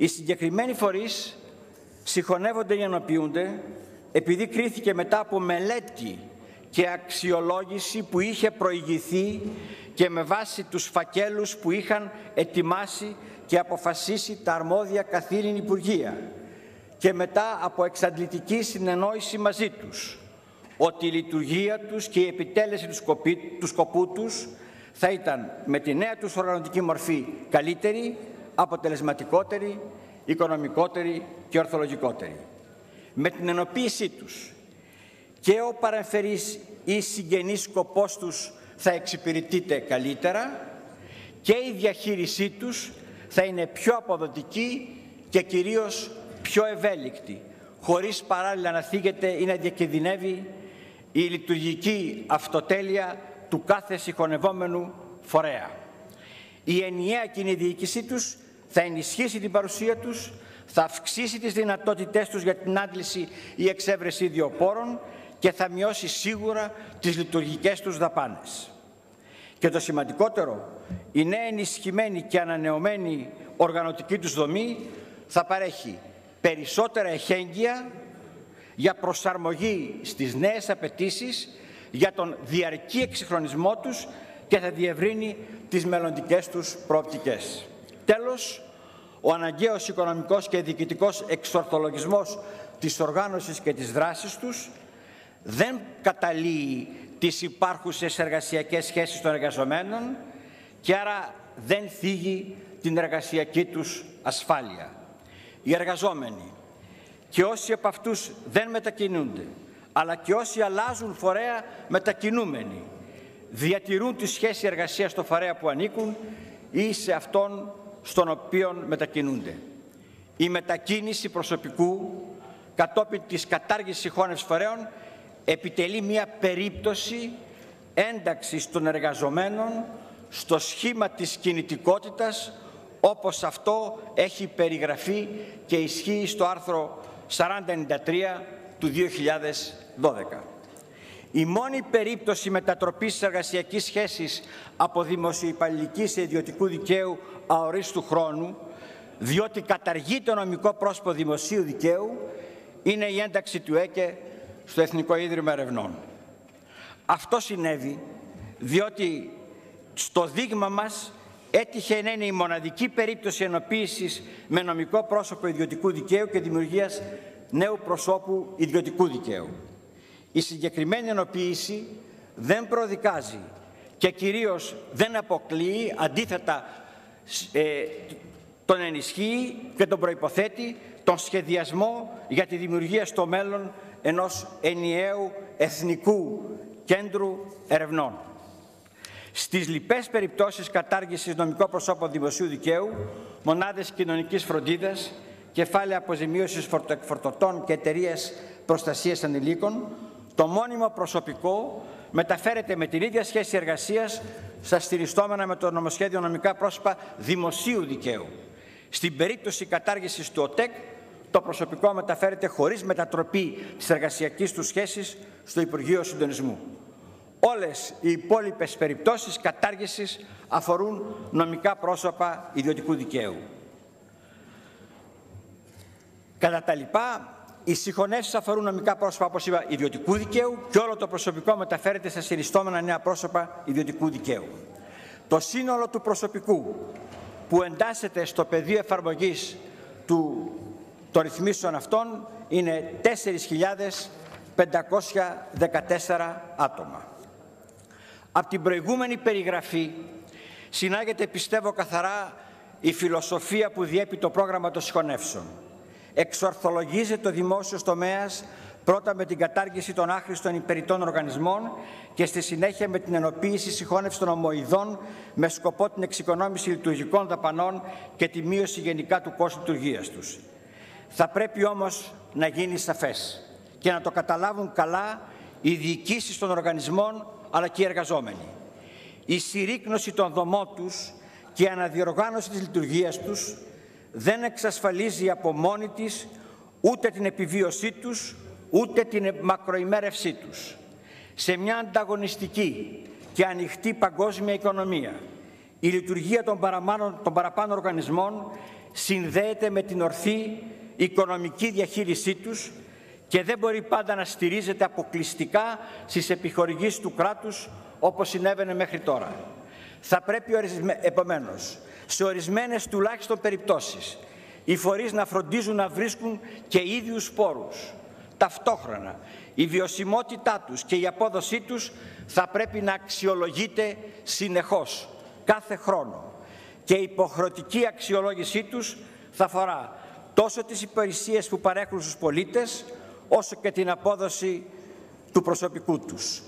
Οι συγκεκριμένοι φορείς συγχωνεύονται ή ενοποιούνται επειδή κρίθηκε μετά από μελέτη και αξιολόγηση που είχε προηγηθεί και με βάση τους φακέλους που είχαν ετοιμάσει και αποφασίσει τα αρμόδια καθήλυν Υπουργεία και μετά από εξαντλητική συνεννόηση μαζί τους, ότι η λειτουργία τους και η επιτέλεση του σκοπού τους θα ήταν με τη νέα τους οργανωτική μορφή καλύτερη, αποτελεσματικότερη, οικονομικότερη και ορθολογικότερη. Με την ενοποίησή τους και ο παρεμφερής ή συγγενής σκοπός τους θα εξυπηρετείται καλύτερα και η διαχείρισή τους θα είναι πιο αποδοτική και κυρίως πιο ευέλικτη, χωρίς παράλληλα να θίγεται ή να διακινδυνεύει η λειτουργική αυτοτέλεια του κάθε συγχωνευόμενου φορέα. Η ενιαία κοινή διοίκησή τους θα ενισχύσει την παρουσία τους, θα αυξήσει τις δυνατότητές τους για την άντληση ή εξέβρεση ιδιοπόρων και θα μειώσει σίγουρα τις λειτουργικές τους δαπάνες. Και το σημαντικότερο, η νέα ενισχυμένη και ανανεωμένη οργανωτική τους δομή θα παρέχει περισσότερα εχέγγυα για προσαρμογή στις νέες απαιτήσεις, για τον διαρκή εξυγχρονισμό τους και θα διευρύνει τις μελλοντικές τους προοπτικές. Τέλος, ο αναγκαίος οικονομικός και διοικητικός εξορθολογισμός της οργάνωσης και της δράσης τους δεν καταλύει τις υπάρχουσες εργασιακές σχέσεις των εργαζομένων και άρα δεν θίγει την εργασιακή τους ασφάλεια. Οι εργαζόμενοι και όσοι από αυτούς δεν μετακινούνται, αλλά και όσοι αλλάζουν φορέα μετακινούμενοι, διατηρούν τη σχέση εργασίας στο φορέα που ανήκουν ή σε αυτόν στον οποίο μετακινούνται. Η μετακίνηση προσωπικού κατόπιν της κατάργησης συγχώνευσης φορέων επιτελεί μια περίπτωση ένταξης των εργαζομένων στο σχήμα της κινητικότητας, όπως αυτό έχει περιγραφεί και ισχύει στο άρθρο 4093 του 2012. Η μόνη περίπτωση μετατροπής της εργασιακής σχέσης από δημοσιοϊπαλληλική σε ιδιωτικού δικαίου αορίστου χρόνου, διότι καταργεί το νομικό πρόσωπο δημοσίου δικαίου, είναι η ένταξη του ΕΚΕ στο Εθνικό Ίδρυμα Ερευνών. Αυτό συνέβη διότι στο δείγμα μας έτυχε να είναι η μοναδική περίπτωση ενοποίησης με νομικό πρόσωπο ιδιωτικού δικαίου και δημιουργίας νέου προσώπου ιδιωτικού δικαίου. Η συγκεκριμένη ενοποίηση δεν προδικάζει και κυρίως δεν αποκλείει, αντίθετα τον ενισχύει και τον προϋποθέτει τον σχεδιασμό για τη δημιουργία στο μέλλον ενός ενιαίου εθνικού κέντρου ερευνών. Στις λοιπές περιπτώσεις κατάργησης νομικό προσώπων δημοσίου δικαίου, μονάδες κοινωνικής φροντίδας, κεφάλαια αποζημίωσης φορτωτών και εταιρείες προστασίας ανηλίκων, το μόνιμο προσωπικό μεταφέρεται με την ίδια σχέση εργασίας στα στηριστόμενα με το νομοσχέδιο νομικά πρόσωπα δημοσίου δικαίου. Στην περίπτωση κατάργησης του ΟΤΕΚ, το προσωπικό μεταφέρεται χωρίς μετατροπή της εργασιακής του σχέσης στο Υπουργείο Συντονισμού. Όλες οι υπόλοιπες περιπτώσεις κατάργησης αφορούν νομικά πρόσωπα ιδιωτικού δικαίου. Κατά τα λοιπά, οι συγχωνεύσεις αφορούν νομικά πρόσωπα, όπως είπα, ιδιωτικού δικαίου και όλο το προσωπικό μεταφέρεται στα στηριστόμενα νέα πρόσωπα ιδιωτικού δικαίου. Το σύνολο του προσωπικού που εντάσσεται στο πεδίο εφαρμογής των ρυθμίσεων αυτών είναι 4.514 άτομα. Από την προηγούμενη περιγραφή συνάγεται, πιστεύω, καθαρά η φιλοσοφία που διέπει το πρόγραμμα των συγχωνεύσεων. Εξορθολογίζεται ο δημόσιος τομέας πρώτα με την κατάργηση των άχρηστων υπηρετών οργανισμών και στη συνέχεια με την ενοποίηση συγχώνευση των ομοειδών με σκοπό την εξοικονόμηση λειτουργικών δαπανών και τη μείωση γενικά του κόστου λειτουργίας τους. Θα πρέπει όμως να γίνει σαφές και να το καταλάβουν καλά οι διοικήσεις των οργανισμών αλλά και οι εργαζόμενοι. Η συρρίκνωση των δομών τους και η αναδιοργάνωση της λειτουργίας τους δεν εξασφαλίζει από μόνη της ούτε την επιβίωσή τους, ούτε την μακροημέρευσή τους. Σε μια ανταγωνιστική και ανοιχτή παγκόσμια οικονομία, η λειτουργία των παραπάνω οργανισμών συνδέεται με την ορθή οικονομική διαχείρισή τους και δεν μπορεί πάντα να στηρίζεται αποκλειστικά στις επιχορηγήσεις του κράτους όπως συνέβαινε μέχρι τώρα. Θα πρέπει επομένως σε ορισμένες τουλάχιστον περιπτώσεις οι φορείς να φροντίζουν να βρίσκουν και ίδιους πόρους. Ταυτόχρονα η βιωσιμότητά τους και η απόδοσή τους θα πρέπει να αξιολογείται συνεχώς, κάθε χρόνο. Και η υποχρεωτική αξιολόγησή τους θα αφορά τόσο τις υπηρεσίες που παρέχουν στους πολίτες, όσο και την απόδοση του προσωπικού τους.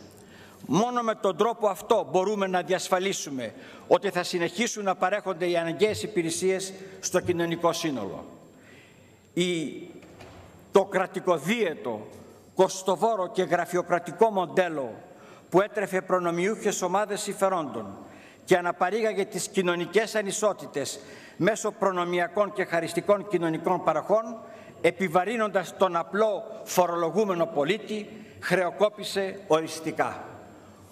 Μόνο με τον τρόπο αυτό μπορούμε να διασφαλίσουμε ότι θα συνεχίσουν να παρέχονται οι αναγκαίες υπηρεσίες στο κοινωνικό σύνολο. Το κρατικοδίαιτο, κοστοβόρο και γραφειοκρατικό μοντέλο που έτρεφε προνομιούχες ομάδες συμφερόντων και αναπαρήγαγε τις κοινωνικές ανισότητες μέσω προνομιακών και χαριστικών κοινωνικών παροχών, επιβαρύνοντας τον απλό φορολογούμενο πολίτη, χρεοκόπησε οριστικά.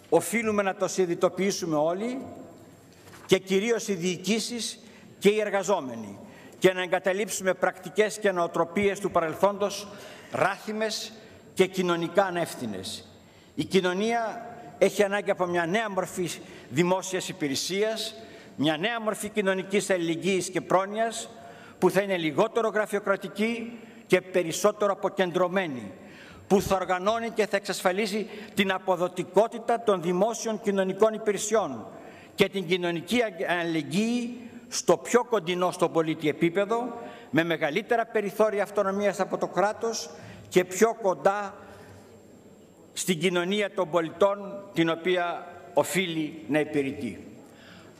Οφείλουμε να το συνειδητοποιήσουμε όλοι και κυρίως οι διοικήσεις και οι εργαζόμενοι και να εγκαταλείψουμε πρακτικές και νοοτροπίες του παρελθόντος ράθιμες και κοινωνικά ανεύθυνες. Η κοινωνία έχει ανάγκη από μια νέα μορφή δημόσιας υπηρεσίας, μια νέα μορφή κοινωνικής αλληλεγγύης και πρόνοιας που θα είναι λιγότερο γραφειοκρατική και περισσότερο αποκεντρωμένη, που θα οργανώνει και θα εξασφαλίσει την αποδοτικότητα των δημόσιων κοινωνικών υπηρεσιών και την κοινωνική αλληλεγγύη στο πιο κοντινό στον πολίτη επίπεδο, με μεγαλύτερα περιθώρια αυτονομίας από το κράτος και πιο κοντά στην κοινωνία των πολιτών την οποία οφείλει να υπηρετεί.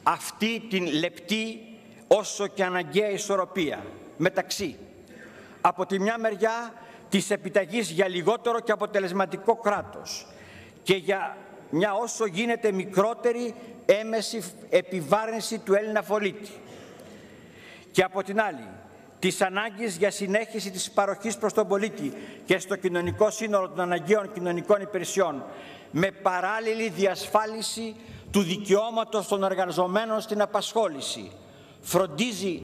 Αυτή την λεπτή όσο και αναγκαία ισορροπία μεταξύ από τη μια μεριά της επιταγής για λιγότερο και αποτελεσματικό κράτος και για μια όσο γίνεται μικρότερη έμεση επιβάρυνση του Έλληνα πολίτη και από την άλλη της ανάγκης για συνέχιση της παροχής προς τον πολίτη και στο κοινωνικό σύνολο των αναγκαίων κοινωνικών υπηρεσιών με παράλληλη διασφάλιση του δικαιώματος των εργαζομένων στην απασχόληση, φροντίζει